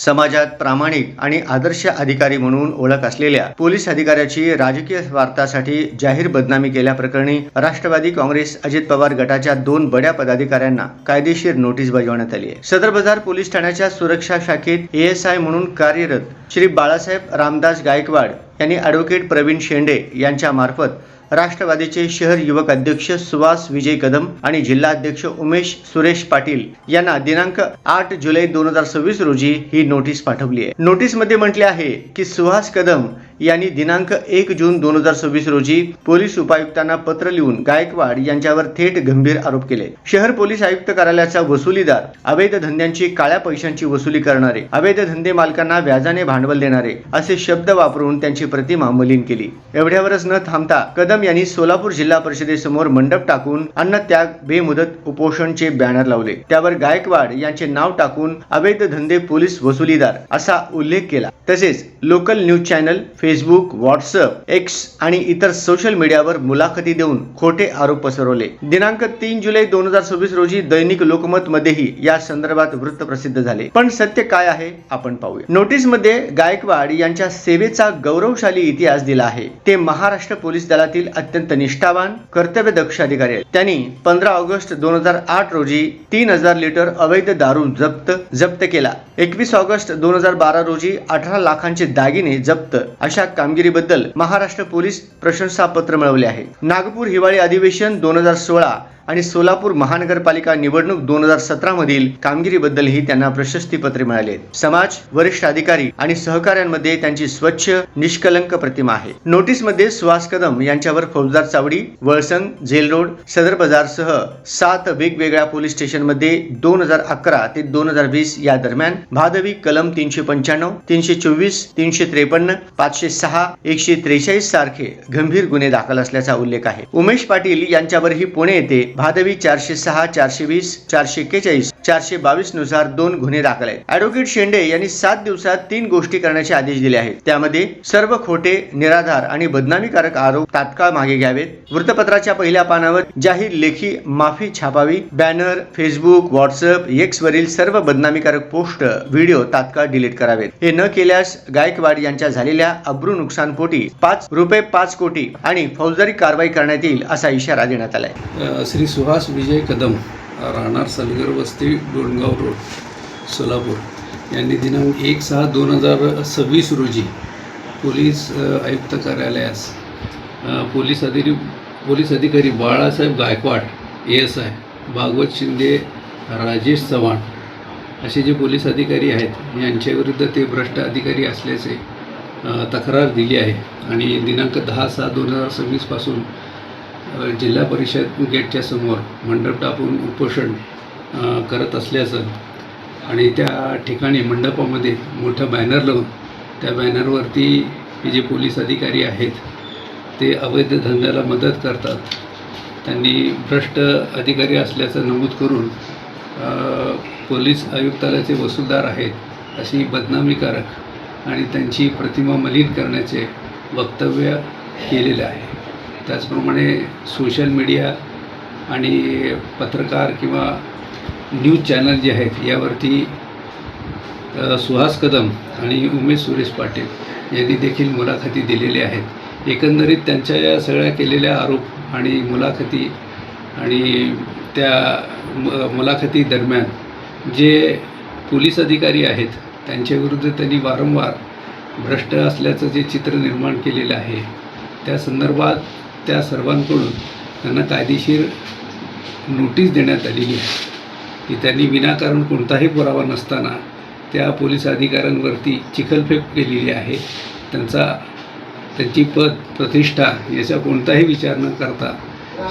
समाजात प्रामाणिक आणि आदर्श अधिकारी म्हणून ओळख असलेल्या पोलीस अधिकाऱ्याची राजकीय स्वार्थासाठी जाहीर बदनामी केल्याप्रकरणी राष्ट्रवादी काँग्रेस अजित पवार गटाच्या 2 बड्या पदाधिकाऱ्यांना कायदेशीर नोटीस बजावण्यात आली आहे। सदर बाजार पोलीस ठाण्याच्या सुरक्षा शाखेत ASI म्हणून कार्यरत श्री बाळासाहेब रामदास गायकवाड यांनी ॲडव्होकेट प्रवीण शेंडे यांच्या मार्फत राष्ट्रवादीचे शहर युवक अध्यक्ष सुहास विजय कदम आणि जिल्हाध्यक्ष उमेश सुरेश पाटील यांना दिनांक 8 जुलै 2026 रोजी ही नोटीस पाठवली आहे। नोटीसमध्ये म्हटले आहे की सुहास कदम यांनी दिनांक 1 जून 2026 रोजी पोलीस उपायुक्तांना पत्र लिहून गायकवाड यांच्यावर थेट गंभीर आरोप केले। शहर पोलीस आयुक्त कार्यालयाचा वसुलीदार, अवैध धंद्यांची काळ्या पैशांची वसुली करणारे, अवैध धंदे मालकांना व्याजाने भांडवल देणारे असे शब्द वापरून त्यांची प्रतिमा मलिन केली। एवढ्यावरच न थांबता कदम यांनी सोलापूर जिल्हा परिषदेसमोर मंडप टाकून अन्नत्याग बेमुदत उपोषणचे बॅनर लावले। त्यावर गायकवाड यांचे नाव टाकून अवैध धंदे पोलीस वसुलीदार असा उल्लेख केला। तसेच local news channel, Facebook, WhatsApp, x आणि इतर सोशल मीडियावर मुलाखती देऊन खोटे आरोप पसरवले। दिनांक 3 जुलै 2026 रोजी दैनिक लोकमत मध्येही या संदर्भात वृत्त प्रसिद्ध झाले। पण सत्य काय आहे आपण पाहूया। नोटीस मध्ये गायकवाड यांच्या सेवेचा गौरवशाली इतिहास दिला आहे। ते महाराष्ट्र पोलीस दलातील अत्यंत निष्ठावान, कर्तव्यदक्ष अधिकारी आहेत। त्यांनी 15 ऑगस्ट 2008 रोजी 3000 लिटर अवैध दारू जप्त केला। 21 ऑगस्ट 2012 रोजी 18 लाखांचे दागिने जप्त अशा कामगिरीबद्दल महाराष्ट्र पोलीस प्रशंसापत्र मिळवले आहे। नागपूर हिवाळी अधिवेशन 2016 आणि सोलापूर महानगरपालिका निवडणूक 2017 मधील कामगिरीबद्दलही त्यांना प्रशस्ती पत्रे मिळाले। समाज, वरिष्ठ अधिकारी आणि सहकाऱ्यांमध्ये त्यांची स्वच्छ निष्कलंक प्रतिमा आहे। नोटीस मध्ये सुहास कदम यांच्यावर फौजदार चावडी, वळसंग, जेल रोड, सदर बाजार सह 7 वेगवेगळ्या पोलीस स्टेशनमध्ये 2011 ते 2020 या दरम्यान भादवी कलम 395, 324, 353, 506, 143 सारखे गंभीर गुन्हे दाखल असल्याचा उल्लेख आहे। उमेश पाटील यांच्यावरही पुणे येथे भादवी 406, 420, 441, 422 नुसार 2 गुन्हे दाखल आहेत। ॲडव्होकेट शेंडे यांनी 7 दिवसात 3 गोष्टी करण्याचे आदेश दिले आहेत। त्यामध्ये सर्व खोटे, निराधार आणि बदनामीकारक आरोप तात्काळ मागे घ्यावेत। वृत्तपत्राच्या पहिल्या पानावर जाहीर लेखी माफी छापावी। बॅनर, फेसबुक, व्हॉट्सअप, एक्स वरील सर्व बदनामीकारक पोस्ट, व्हिडिओ तात्काळ डिलीट करावेत। हे न केल्यास गायकवाड यांच्या झालेल्या अब्रू नुकसानपोटी ₹5 कोटी आणि फौजदारी कारवाई करण्यात येईल असा इशारा देण्यात आला आहे। श्री सुहास विजय कदम, राहणार सलगर वस्ती, डोणगाव रोड, सोलापूर यांनी दिनांक 1/6/2026 रोजी पोलीस आयुक्त कार्यालयास पोलीस अधिकारी बाळासाहेब गायकवाड ASI, भागवत शिंदे, राजेश चव्हाण असे जे पोलीस अधिकारी आहेत यांच्याविरुद्ध ते भ्रष्ट अधिकारी असल्याचे तक्रार दिली आहे आणि दिनांक 10/6/2026 पासून जिल्हा परिषद गेटच्या समोर मंडप टाकून उपोषण करत असल्याचं आणि त्या ठिकाणी मंडपामध्ये मोठं बॅनर लावून त्या बॅनरवरती हे जे पोलीस अधिकारी आहेत ते अवैध धंद्याला मदत करतात, त्यांनी भ्रष्ट अधिकारी असल्याचं नमूद करून पोलीस आयुक्तालयाचे वसूलदार आहेत अशी बदनामीकारक आणि त्यांची प्रतिमा मलिन करण्याचे वक्तव्य केलेले आहे। त्याचप्रमाणे सोशल मीडिया आणि पत्रकार किंवा न्यूज चॅनल जे आहेत यावरती सुहास कदम आणि उमेश सुरेश पाटील यांनी देखील मुलाखती दिलेल्या आहेत। एकंदरीत त्यांच्या या सगळ्या केलेल्या आरोप आणि मुलाखती आणि त्या मुलाखती दरम्यान जे पोलीस अधिकारी आहेत त्यांच्याविरुद्ध त्यांनी वारंवार भ्रष्ट असल्याचं जे चित्र निर्माण केलेलं आहे त्या संदर्भात त्या सर्वांकडून त्यांना कायदेशीर नोटीस देण्यात आलेली आहे की त्यांनी विनाकारण कोणताही पुरावा नसताना त्या पोलीस अधिकाऱ्यांवरती चिखलफेक केलेली आहे। त्यांची प्रतिष्ठा याचा कोणताही विचार न करता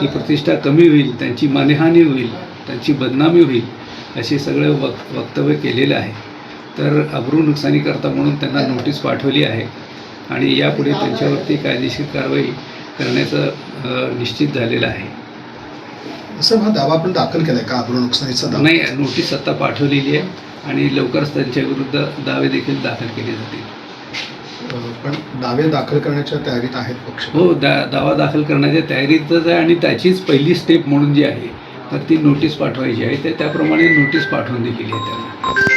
ती प्रतिष्ठा कमी होईल, त्यांची मानहानी होईल, त्यांची बदनामी होईल असे सगळे वक्तव्य केलेलं आहे। तर अब्रू नुकसानीकरता म्हणून त्यांना नोटीस पाठवली आहे आणि यापुढे त्यांच्यावरती कायदेशीर कारवाई करण्याचं निश्चित झालेलं आहे। सर, हा दावा पण दाखल केला आहे का अब्रू नुकसानीचा दावा? नाही, नोटीस आता पाठवलेली आहे आणि लवकरच त्यांच्याविरुद्ध दावे देखील दाखल केले जातील। पण दावे दाखल करण्याच्या तयारीत आहेत पक्ष? हो, दावा दाखल करण्याच्या तयारीतच आहे आणि त्याचीच पहिली स्टेप म्हणून जी आहे तर ती नोटीस पाठवायची आहे, त्याप्रमाणे नोटीस पाठवून दिलेली आहे त्यांना।